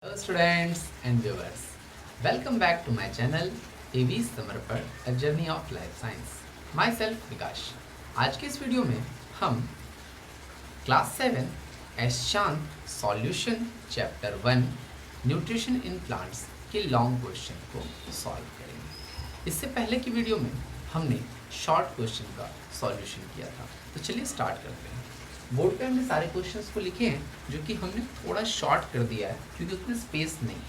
Hello students and viewers, welcome back to my channel AV Samarpad, A Journey of Life Science. Myself विकास. आज के इस video में हम class 7 एशांत solution chapter 1 nutrition in plants के long question को solve करेंगे. इससे पहले की वीडियो में हमने शॉर्ट क्वेश्चन का सॉल्यूशन किया था. तो चलिए स्टार्ट करते हैं. बोर्ड पे हमने सारे क्वेश्चंस को लिखे हैं जो कि हमने थोड़ा शॉर्ट कर दिया है क्योंकि उसमें स्पेस नहीं है.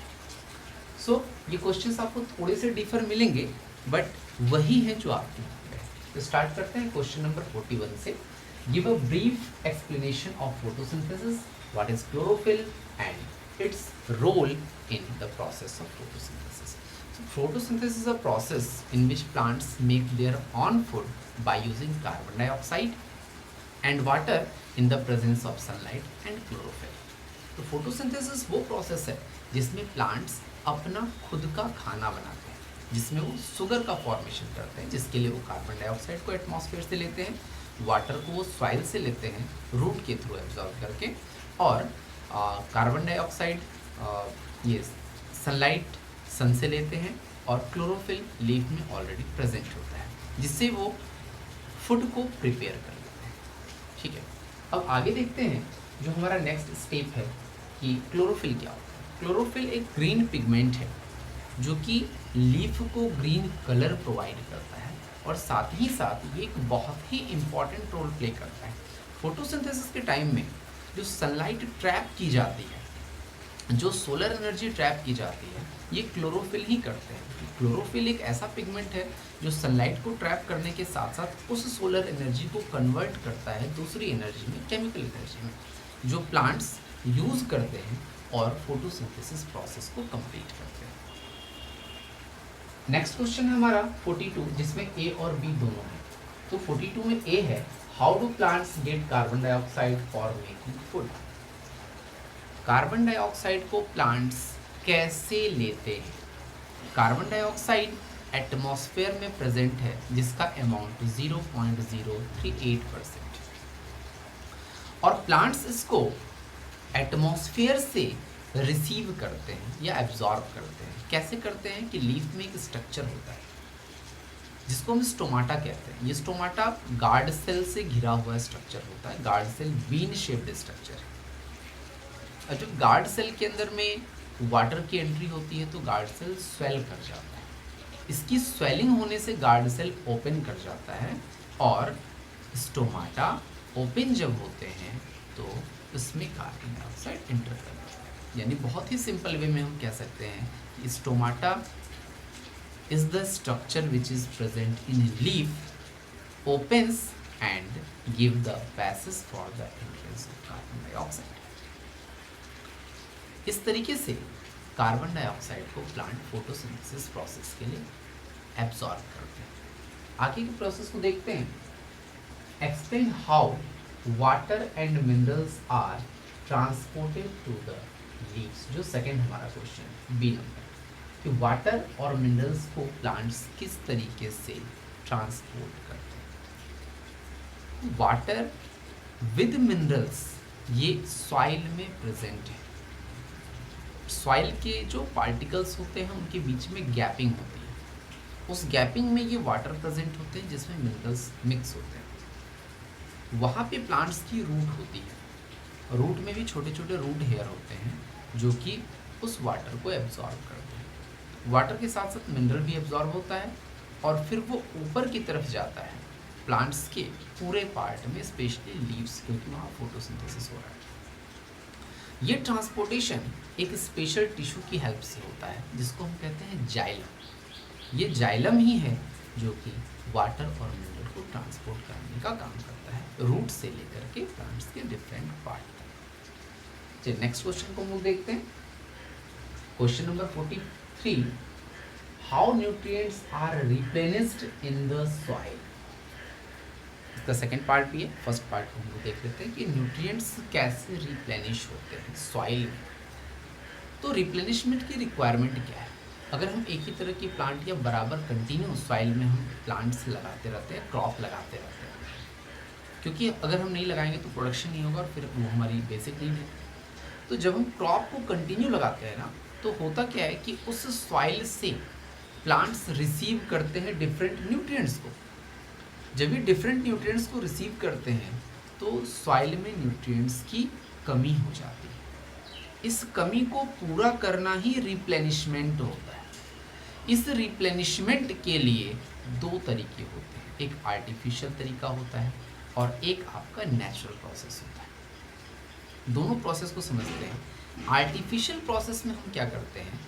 सो ये क्वेश्चंस आपको थोड़े से डिफर मिलेंगे बट वही है जो आपके बुक में है. तो स्टार्ट करते हैं क्वेश्चन नंबर 41 से. Give a brief explanation of photosynthesis, what is chlorophyll and its role in the process of photosynthesis. So photosynthesis is a process in which plants make their own food by using carbon dioxide and water in the presence of sunlight and chlorophyll. तो photosynthesis वो process है जिसमें plants अपना खुद का खाना बनाते हैं, जिसमें वो शुगर का फॉर्मेशन करते हैं, जिसके लिए वो कार्बन डाइऑक्साइड को एटमॉस्फेयर से लेते हैं, वाटर को वो सॉइल से लेते हैं रूट के थ्रू एब्जॉर्ब करके, और कार्बन डाइऑक्साइड ये सनलाइट सन से लेते हैं, और क्लोरोफिल लीफ में ऑलरेडी प्रेजेंट होता है जिससे वो फूड को प्रिपेयर कर लेते हैं. ठीक है, अब आगे देखते हैं जो हमारा नेक्स्ट स्टेप है कि क्लोरोफिल क्या होता है. क्लोरोफिल एक ग्रीन पिगमेंट है जो कि लीफ को ग्रीन कलर प्रोवाइड करता है और साथ ही साथ ये एक बहुत ही इम्पॉर्टेंट रोल प्ले करता है. फोटोसिंथेसिस के टाइम में जो सनलाइट ट्रैप की जाती है, जो सोलर एनर्जी ट्रैप की जाती है, ये क्लोरोफिल ही करते हैं. क्लोरोफिल एक ऐसा पिगमेंट है जो सनलाइट को ट्रैप करने के साथ साथ उस सोलर एनर्जी को कन्वर्ट करता है दूसरी एनर्जी में, केमिकल एनर्जी में, जो प्लांट्स यूज़ करते हैं और फोटोसिंथेसिस प्रोसेस को कंप्लीट करते हैं. नेक्स्ट क्वेश्चन है हमारा 42 जिसमें ए और बी दोनों हैं. तो 42 में ए है, how do plants get carbon dioxide for making food. Carbon dioxide को प्लांट्स कैसे लेते हैं. कार्बन डाइऑक्साइड एटमॉस्फेयर में प्रेजेंट है जिसका अमाउंट 0.038%, और प्लांट्स इसको एटमॉस्फेयर से रिसीव करते हैं या एब्जॉर्ब करते हैं. कैसे करते हैं कि लीफ में एक स्ट्रक्चर होता है जिसको हम स्टोमाटा कहते हैं. ये स्टोमाटा गार्ड सेल से घिरा हुआ स्ट्रक्चर होता है. Guard cell bean shaped structure है. और जब गार्ड सेल के अंदर में वाटर की एंट्री होती है तो गार्ड सेल स्वेल कर जाता है. इसकी स्वेलिंग होने से गार्ड सेल ओपन कर जाता है और स्टोमाटा ओपन जब होते हैं तो इसमें कार्बन डाइऑक्साइड एंटर कर जाता है. यानी बहुत ही सिंपल वे में हम कह सकते हैं कि stomata is the structure which is present in leaf, opens and give the passage for the entrance of carbon dioxide. इस तरीके से कार्बन डाइऑक्साइड को प्लांट फोटोसिंथेसिस प्रोसेस के लिए एब्जॉर्ब करते हैं. आगे के प्रोसेस को देखते हैं. Explain how water and minerals are transported to the leaves. जो सेकंड हमारा क्वेश्चन बी नंबर, कि वाटर और मिनरल्स को प्लांट्स किस तरीके से ट्रांसपोर्ट करते हैं. वाटर विद मिनरल्स ये सॉइल में प्रेजेंट है. सॉइल के जो पार्टिकल्स होते हैं उनके बीच में गैपिंग होती है. उस गैपिंग में ये वाटर प्रेजेंट होते हैं जिसमें मिनरल्स मिक्स होते हैं. वहाँ पे प्लांट्स की रूट होती है. रूट में भी छोटे छोटे रूट हेयर होते हैं जो कि उस वाटर को एब्जॉर्ब करते हैं. वाटर के साथ साथ मिनरल भी एब्जॉर्ब होता है और फिर वो ऊपर की तरफ जाता है प्लांट्स के पूरे पार्ट में, स्पेशली लीव्स, क्योंकि वहाँ फोटोसिंथेसिस हो रहा है. ये ट्रांसपोर्टेशन एक स्पेशल टिश्यू की हेल्प से होता है जिसको हम कहते हैं जाइलम. ये जाइलम ही है जो कि वाटर और मिनरल को ट्रांसपोर्ट करने का काम करता है रूट से लेकर के प्लांट्स के डिफरेंट पार्ट तक. चलिए नेक्स्ट क्वेश्चन को हम लोग देखते हैं. Question number 43, how nutrients are replenished in the soil. इसका सेकेंड पार्ट भी है. फर्स्ट पार्ट को हम लोग देख लेते हैं कि न्यूट्रिएंट्स कैसे रिप्लेनिश होते हैं सॉइल में. तो रिप्लेनिशमेंट की रिक्वायरमेंट क्या है. अगर हम एक ही तरह की प्लांट या बराबर कंटिन्यू सॉइल में हम प्लांट्स लगाते रहते हैं, क्रॉप लगाते रहते हैं, क्योंकि अगर हम नहीं लगाएंगे तो प्रोडक्शन नहीं होगा और फिर वो हमारी बेसिक नीड है. तो जब हम क्रॉप को कंटिन्यू लगाते हैं ना, तो होता क्या है कि उस सॉइल से प्लांट्स रिसीव करते हैं डिफरेंट न्यूट्रिएंट्स को। जब ये डिफरेंट न्यूट्रिएंट्स को रिसीव करते हैं तो सॉइल में न्यूट्रिएंट्स की कमी हो जाती है। इस कमी को पूरा करना ही रिप्लेनिशमेंट होता है। इस रिप्लेनिशमेंट के लिए दो तरीके होते हैं, एक आर्टिफिशियल तरीका होता है और एक आपका नेचुरल प्रोसेस होता है। दोनों प्रोसेस को समझते हैं। आर्टिफिशियल प्रोसेस में हम क्या करते हैं,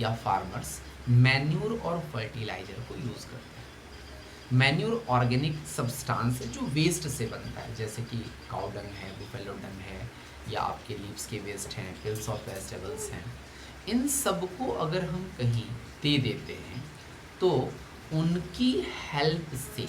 या फार्मर्स मैन्यूर और फर्टिलाइजर को यूज़ करते हैं। मैन्यूर ऑर्गेनिक सब्सटेंस है जो वेस्ट से बनता है, जैसे कि काउ डंग है, बुफेलो डंग है, या आपके लीव्स के वेस्ट हैं, पिल्स ऑफ वेजिटेबल्स हैं। इन सब को अगर हम कहीं दे देते हैं तो उनकी हेल्प से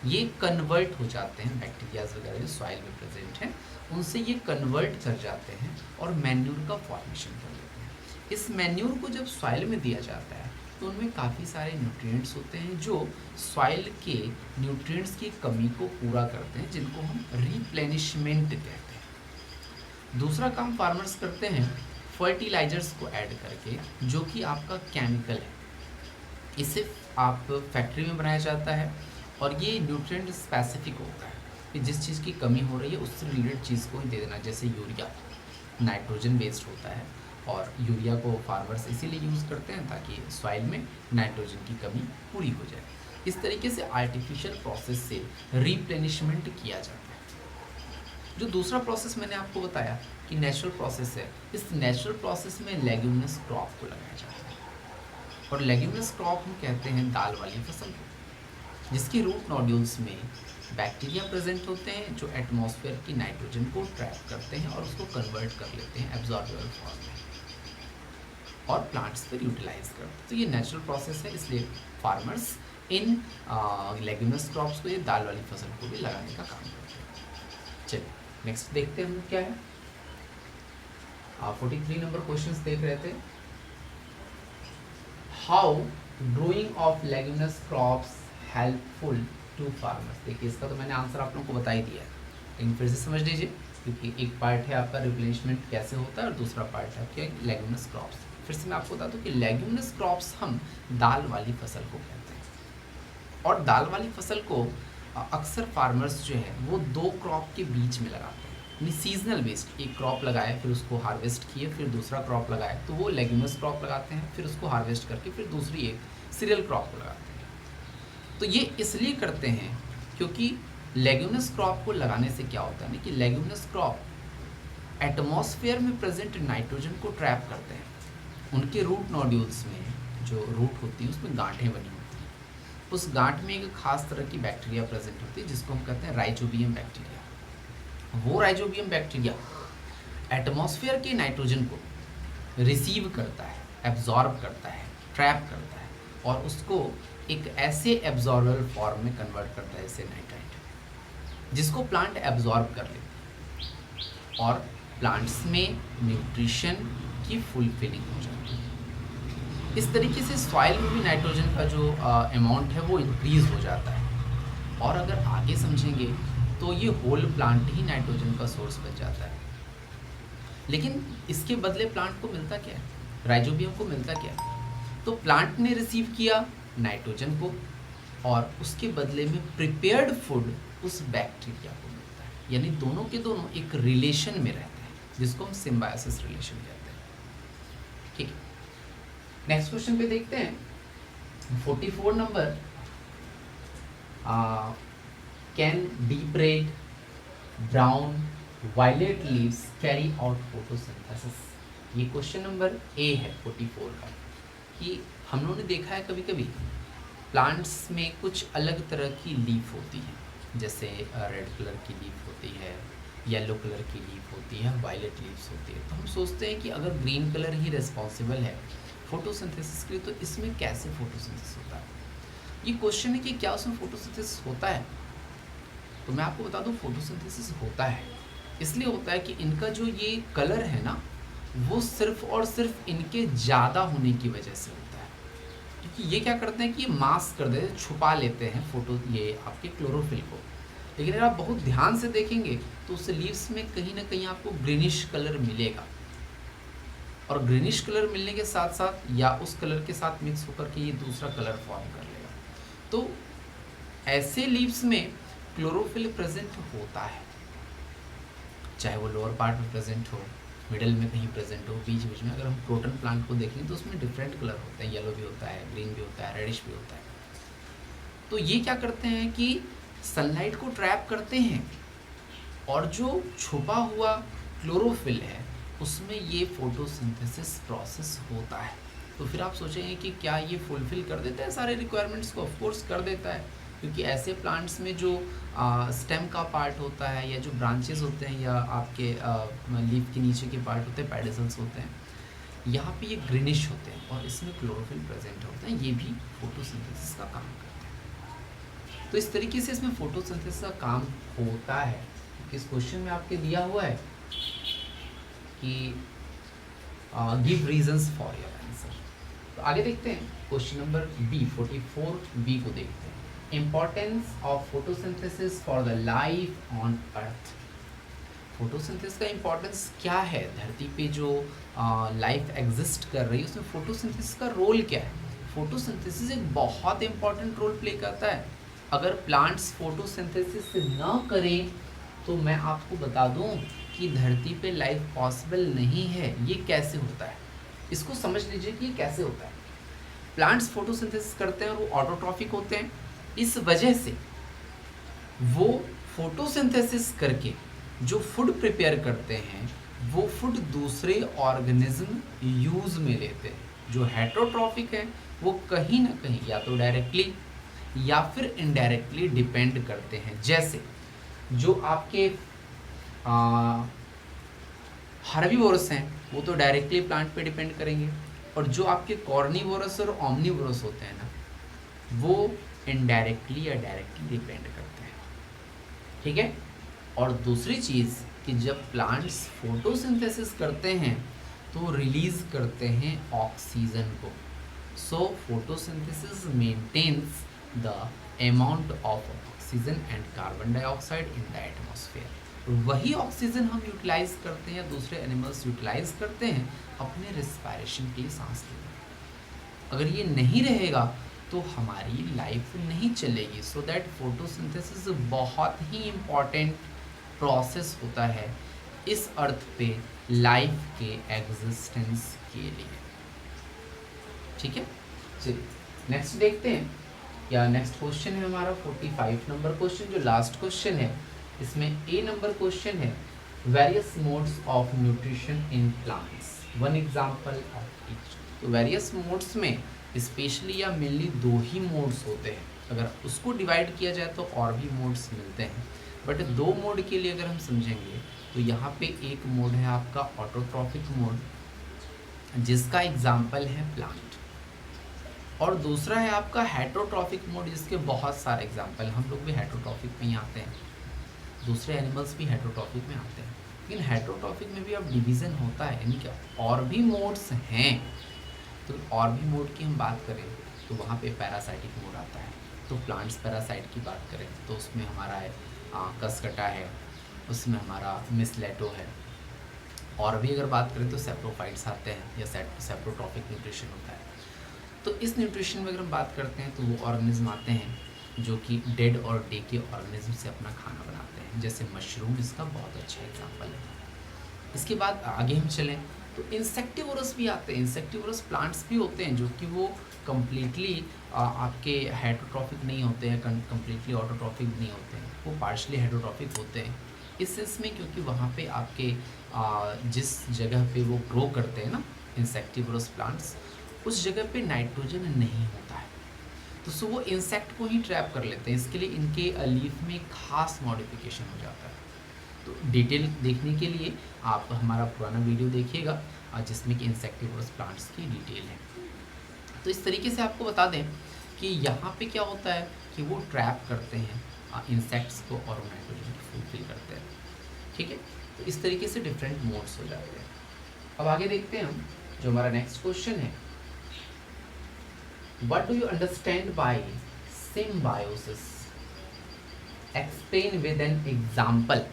ये कन्वर्ट हो जाते हैं, बैक्टीरियाज वगैरह जो सॉइल में प्रेजेंट हैं उनसे ये कन्वर्ट कर जाते हैं और मैन्यूर का फॉर्मेशन कर लेते हैं। इस मैन्यूर को जब सॉइल में दिया जाता है तो उनमें काफ़ी सारे न्यूट्रिएंट्स होते हैं जो सॉइल के न्यूट्रिएंट्स की कमी को पूरा करते हैं, जिनको हम रिप्लेनिशमेंट कहते हैं। दूसरा काम फार्मर्स करते हैं फर्टिलाइजर्स को ऐड करके, जो कि आपका केमिकल है। इसे आप फैक्ट्री में बनाया जाता है और ये न्यूट्रिएंट स्पेसिफिक होता है कि जिस चीज़ की कमी हो रही है उससे रिलेटेड चीज़ को ही दे देना। जैसे यूरिया नाइट्रोजन बेस्ड होता है और यूरिया को फार्मर्स इसीलिए यूज़ करते हैं ताकि सॉइल में नाइट्रोजन की कमी पूरी हो जाए। इस तरीके से आर्टिफिशियल प्रोसेस से रिप्लेनिशमेंट किया जाता है। जो दूसरा प्रोसेस मैंने आपको बताया कि नेचुरल प्रोसेस है, इस नेचुरल प्रोसेस में लेग्यूमिनस क्रॉप को लगाया जाता है। और लेग्यूमिनस क्रॉप हम कहते हैं दाल वाली फसल को, जिसकी रूट नोड्यूल्स में बैक्टीरिया प्रेजेंट होते हैं जो एटमॉस्फेयर की नाइट्रोजन को ट्रैप करते हैं और उसको कन्वर्ट कर लेते हैं एब्जॉर्बेबल फॉर्म में और प्लांट्स पर यूटिलाइज करते हैं। तो ये नेचुरल प्रोसेस है, इसलिए फार्मर्स इन लेग्यूमिनस क्रॉप्स को, ये दाल वाली फसल को भी लगाने का काम करते हैं। चलिए नेक्स्ट देखते हैं हम क्या है। 43 नंबर क्वेश्चंस देख रहे थे। How growing of leguminous crops helpful to farmers. देखिए इसका तो मैंने आंसर आप लोगों को बता ही दिया है, लेकिन फिर से समझ लीजिए, क्योंकि एक पार्ट है आपका रिप्लेनिशमेंट कैसे होता है और दूसरा पार्ट है आपके लेग्यूमिनस क्रॉप्स। फिर से मैं आपको बता दूं कि लेग्यूमिनस क्रॉप्स हम दाल वाली फसल को कहते हैं और दाल वाली फसल को अक्सर फार्मर्स जो है वो दो क्रॉप के बीच में लगाते हैं, यानी सीजनल बेस्ड। एक क्रॉप लगाए फिर उसको हार्वेस्ट किए, फिर दूसरा क्रॉप लगाए, तो वो लेग्यूमिनस क्रॉप लगाते हैं, फिर उसको हार्वेस्ट करके फिर दूसरी एक सीरियल क्रॉप को लगाते हैं। तो ये इसलिए करते हैं क्योंकि लेग्यूमिनस क्रॉप को लगाने से क्या होता है ना कि लेग्यूमिनस क्रॉप एटमॉस्फेयर में प्रेजेंट नाइट्रोजन को ट्रैप करते हैं। उनके रूट नोड्यूल्स में जो रूट होती है उसमें गांठें बनी होती हैं, उस गांठ में एक खास तरह की बैक्टीरिया प्रेजेंट होती है जिसको हम कहते हैं राइजोबियम बैक्टीरिया। वो राइजोबियम बैक्टीरिया एटमॉस्फेयर के नाइट्रोजन को रिसीव करता है, एब्जॉर्ब करता है, ट्रैप करता है और उसको एक ऐसे एब्जॉर्बेबल फॉर्म में कन्वर्ट करता है, जैसे नाइट्राइट, जिसको प्लांट एब्जॉर्ब कर लेते हैं और प्लांट्स में न्यूट्रिशन की फुलफिलिंग हो जाती है। इस तरीके से सॉइल में भी नाइट्रोजन का जो अमाउंट है वो इंक्रीज हो जाता है और अगर आगे समझेंगे तो ये होल प्लांट ही नाइट्रोजन का सोर्स बन जाता है। लेकिन इसके बदले प्लांट को मिलता क्या है, राइजोबियम को मिलता क्या है? तो प्लांट ने रिसीव किया नाइट्रोजन को और उसके बदले में प्रिपेयर्ड फूड उस बैक्टीरिया को मिलता है, यानी दोनों के दोनों एक रिलेशन में रहते हैं जिसको हम सिम्बायोसिस रिलेशन कहते हैं। ठीक है, नेक्स्ट क्वेश्चन पे देखते हैं 44 number. Can deep red brown violet leaves carry out photosynthesis. ये क्वेश्चन नंबर ए है 44 का, कि हम लोगों ने देखा है कभी कभी प्लांट्स में कुछ अलग तरह की लीफ होती है, जैसे रेड कलर की लीफ होती है, येलो कलर की लीफ होती है, वायलेट लीव्स होती है। तो हम सोचते हैं कि अगर ग्रीन कलर ही रिस्पॉन्सिबल है फोटोसिंथेसिस के लिए तो इसमें कैसे फोटोसिंथेसिस होता है। ये क्वेश्चन है कि क्या उसमें फोटोसिंथेसिस होता है। तो मैं आपको बता दूं फोटोसिंथेसिस होता है, इसलिए होता है कि इनका जो ये कलर है ना वो सिर्फ और सिर्फ इनके ज़्यादा होने की वजह से होता है, क्योंकि ये क्या करते हैं कि ये मास्क कर देते हैं, छुपा लेते हैं फोटो ये आपके क्लोरोफिल को। लेकिन अगर आप बहुत ध्यान से देखेंगे तो उस लीव्स में कहीं ना कहीं आपको ग्रीनिश कलर मिलेगा, और ग्रीनिश कलर मिलने के साथ साथ या उस कलर के साथ मिक्स होकर के ये दूसरा कलर फॉर्म कर लेगा। तो ऐसे लीव्स में क्लोरोफिल प्रेजेंट होता है, चाहे वो लोअर पार्ट में प्रेजेंट हो, मिडल में कहीं प्रेजेंट हो, बीच बीच में। अगर हम क्रोटन प्लांट को देखें तो उसमें डिफरेंट कलर होते हैं, येलो भी होता है, ग्रीन भी होता है, रेडिश भी होता है। तो ये क्या करते हैं कि सनलाइट को ट्रैप करते हैं और जो छुपा हुआ क्लोरोफिल है उसमें ये फोटोसिंथेसिस प्रोसेस होता है। तो फिर आप सोचेंगे कि क्या ये फुलफिल कर देता है सारे रिक्वायरमेंट्स को? ऑफ कोर्स कर देता है, क्योंकि ऐसे प्लांट्स में जो स्टेम का पार्ट होता है या जो ब्रांचेस होते हैं या आपके लीफ के नीचे के पार्ट होते हैं, पेडिसल्स होते हैं, यहाँ पे ये ग्रीनिश होते हैं और इसमें क्लोरोफिल प्रेजेंट होता है। ये भी फोटोसिंथेसिस का काम करते हैं। तो इस तरीके से इसमें फोटोसिंथेसिस का काम होता है। इस क्वेश्चन में आपके दिया हुआ है कि give reasons for your answer. तो आगे देखते हैं क्वेश्चन नंबर बी 44B को देखते हैं। Importance of photosynthesis for the life on earth. Photosynthesis का इम्पोर्टेंस क्या है? धरती पे जो लाइफ एग्जिस्ट कर रही है उसमें फोटोसिंथेसिस का रोल क्या है? फोटोसिंथेसिस एक बहुत इंपॉर्टेंट रोल प्ले करता है। अगर प्लांट्स फोटोसिंथेसिस ना करें तो मैं आपको बता दूं कि धरती पे लाइफ पॉसिबल नहीं है। ये कैसे होता है इसको समझ लीजिए कि ये कैसे होता है। प्लांट्स फोटोसिंथेसिस करते हैं और वो ऑटोट्रॉफिक होते हैं। इस वजह से वो फोटोसिंथेसिस करके जो फूड प्रिपेयर करते हैं वो फूड दूसरे ऑर्गेनिज्म यूज में लेते हैं। जो हेटरोट्रॉफिक है वो कहीं ना कहीं या तो डायरेक्टली या फिर इनडायरेक्टली डिपेंड करते हैं। जैसे जो आपके हर्बीवोरस हैं वो तो डायरेक्टली प्लांट पे डिपेंड करेंगे, और जो आपके कॉर्निवोरस और ओमनिवोरस होते हैं ना वो इनडायरेक्टली या डायरेक्टली डिपेंड करते हैं। ठीक है। और दूसरी चीज़ कि जब प्लांट्स फोटोसिंथेसिस करते हैं तो रिलीज करते हैं ऑक्सीजन को। So photosynthesis maintains the amount of oxygen and carbon dioxide in the atmosphere. वही ऑक्सीजन हम यूटिलाइज करते हैं या दूसरे एनिमल्स यूटिलाइज करते हैं अपने रिस्पायरेशन के लिए, सांस लेने में। अगर ये नहीं रहेगा तो हमारी लाइफ नहीं चलेगी। सो दैट फोटोसिंथेसिस बहुत ही इम्पॉर्टेंट प्रोसेस होता है इस अर्थ पे लाइफ के एग्जिस्टेंस के लिए। ठीक है, चलिए नेक्स्ट देखते हैं। या नेक्स्ट क्वेश्चन है हमारा 45 नंबर क्वेश्चन, जो लास्ट क्वेश्चन है। इसमें ए नंबर क्वेश्चन है various modes of nutrition in plants, one example of each. तो वेरियस मोड्स में स्पेशली या मेनली दो ही मोड्स होते हैं। अगर उसको डिवाइड किया जाए तो और भी मोड्स मिलते हैं, बट दो मोड के लिए अगर हम समझेंगे तो यहाँ पे एक मोड है आपका ऑटोट्रॉफिक मोड, जिसका एग्जाम्पल है प्लांट, और दूसरा है आपका हेटरोट्रॉफिक मोड, जिसके बहुत सारे एग्जाम्पल। हम लोग भी हेटरोट्रॉफिक में ही आते हैं, दूसरे एनिमल्स भी हेटरोट्रॉफिक में आते हैं, लेकिन हेटरोट्रॉफिक में भी अब डिवीज़न होता है, यानी कि और भी मोड्स हैं। तो और भी मोड की हम बात करें तो वहाँ पे पैरासाइटिक मोड आता है। तो प्लांट्स पैरासाइट की बात करें तो उसमें हमारा है कसकटा है, उसमें हमारा मिसलेटो है, और भी अगर बात करें तो सेप्रोफाइट्स आते हैं या सेप्रोट्रॉफिक न्यूट्रिशन होता है। तो इस न्यूट्रिशन में अगर हम बात करते हैं तो वो ऑर्गेनिज्म आते हैं जो कि डेड और डे के ऑर्गेनिज्म से अपना खाना बनाते हैं, जैसे मशरूम इसका बहुत अच्छा एग्जाम्पल है। इसके बाद आगे हम चलें तो इंसेक्टिवोरस भी आते हैं। इंसेक्टिवोरस प्लांट्स भी होते हैं जो कि वो कम्प्लीटली आपके हेटरोट्रॉफिक नहीं होते हैं, कम्प्लीटली ऑटोट्रॉफिक नहीं होते हैं, वो पार्शली हेटरोट्रॉफिक होते हैं। इस सेंस में क्योंकि वहाँ पे आपके जिस जगह पे वो ग्रो करते हैं ना इंसेक्टिवोरस प्लांट्स, उस जगह पे नाइट्रोजन नहीं होता है, तो सो वो इंसेक्ट को ही ट्रैप कर लेते हैं। इसके लिए इनके लीफ में खास मॉडिफिकेशन हो जाता है। तो डिटेल देखने के लिए आप हमारा पुराना वीडियो देखिएगा जिसमें कि इंसेक्टिवोरस प्लांट्स की डिटेल है। तो इस तरीके से आपको बता दें कि यहाँ पे क्या होता है कि वो ट्रैप करते हैं इंसेक्ट्स को और नाइट्रोजन को फुलफिल करते हैं। ठीक है, तो इस तरीके से डिफरेंट मोड्स हो जाते हैं। अब आगे देखते हैं हम जो हमारा नेक्स्ट क्वेश्चन है, what do you understand by symbiosis, explain with an example.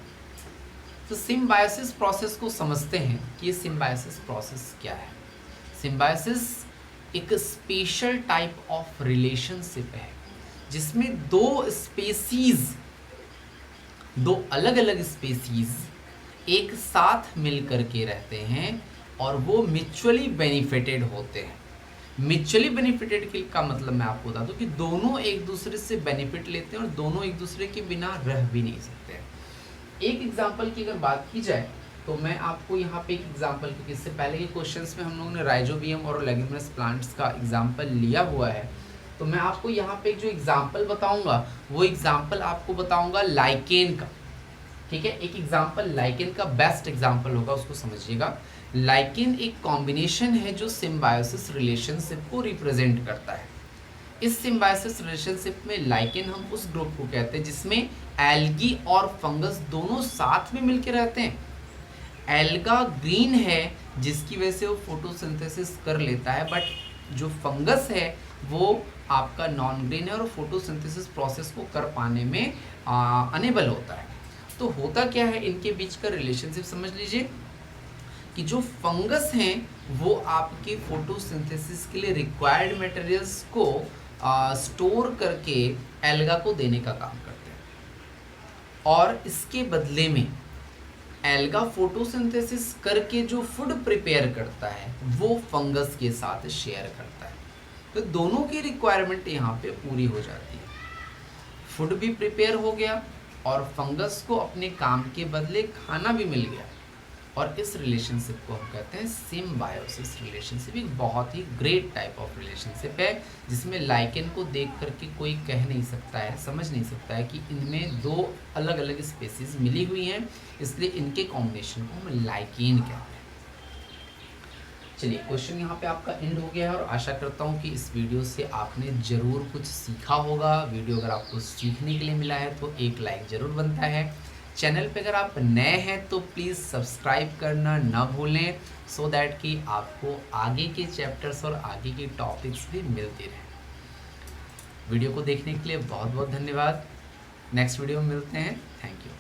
तो सिम्बायोसिस प्रोसेस को समझते हैं कि ये सिम्बायोसिस प्रोसेस क्या है। सिम्बायोसिस एक स्पेशल टाइप ऑफ रिलेशनशिप है जिसमें दो अलग अलग स्पीसीज एक साथ मिल कर के रहते हैं और वो म्यूचुअली बेनिफिटेड होते हैं। म्यूचुअली बेनिफिटेड का मतलब मैं आपको बता दूं कि दोनों एक दूसरे से बेनिफिट लेते हैं और दोनों एक दूसरे के बिना रह भी नहीं सकते हैं। एक एग्जांपल की अगर बात की जाए तो मैं आपको यहाँ पे एक एग्जांपल, क्योंकि इससे पहले के क्वेश्चंस में हम लोगों ने राइजोबियम और लेग्यूमिनस प्लांट्स का एग्जांपल लिया हुआ है, तो मैं आपको यहाँ पे जो एग्जांपल बताऊंगा वो एग्जांपल आपको बताऊंगा लाइकेन का। ठीक है, एक एग्जांपल लाइकेन का बेस्ट एग्जांपल होगा, उसको समझिएगा। लाइकेन एक कॉम्बिनेशन है जो सिम्बायोसिस रिलेशनशिप को रिप्रेजेंट करता है। इस सिम्बायोसिस रिलेशनशिप में लाइकेन हम उस ग्रुप को कहते हैं जिसमें एल्गी और फंगस दोनों साथ में मिलकर रहते हैं। एल्गा ग्रीन है जिसकी वजह से वो फोटोसिंथेसिस कर लेता है, बट जो फंगस है वो आपका नॉन ग्रीन है और फोटोसिंथेसिस प्रोसेस को कर पाने में अनेबल होता है। तो होता क्या है, इनके बीच का रिलेशनशिप समझ लीजिए कि जो फंगस हैं वो आपके फोटोसिंथेसिस के लिए रिक्वायर्ड मटेरियल्स को स्टोर करके एल्गा को देने का काम करते हैं और इसके बदले में एल्गा फोटोसिंथेसिस करके जो फूड प्रिपेयर करता है वो फंगस के साथ शेयर करता है। तो दोनों की रिक्वायरमेंट यहाँ पे पूरी हो जाती है, फूड भी प्रिपेयर हो गया और फंगस को अपने काम के बदले खाना भी मिल गया, और इस रिलेशनशिप को हम कहते हैं सिम्बायोसिस रिलेशनशिप। एक बहुत ही ग्रेट टाइप ऑफ रिलेशनशिप है जिसमें लाइकेन को देख करके कोई कह नहीं सकता है, समझ नहीं सकता है कि इनमें दो अलग अलग स्पेसीज मिली हुई हैं, इसलिए इनके कॉम्बिनेशन को हम लाइकेन कहते हैं। चलिए, क्वेश्चन यहाँ पे आपका एंड हो गया है और आशा करता हूँ कि इस वीडियो से आपने ज़रूर कुछ सीखा होगा। वीडियो अगर आपको सीखने के लिए मिला है तो एक लाइक ज़रूर बनता है। चैनल पे अगर आप नए हैं तो प्लीज़ सब्सक्राइब करना ना भूलें, सो दैट कि आपको आगे के चैप्टर्स और आगे के टॉपिक्स भी मिलते रहें। वीडियो को देखने के लिए बहुत बहुत धन्यवाद। नेक्स्ट वीडियो में मिलते हैं। Thank you.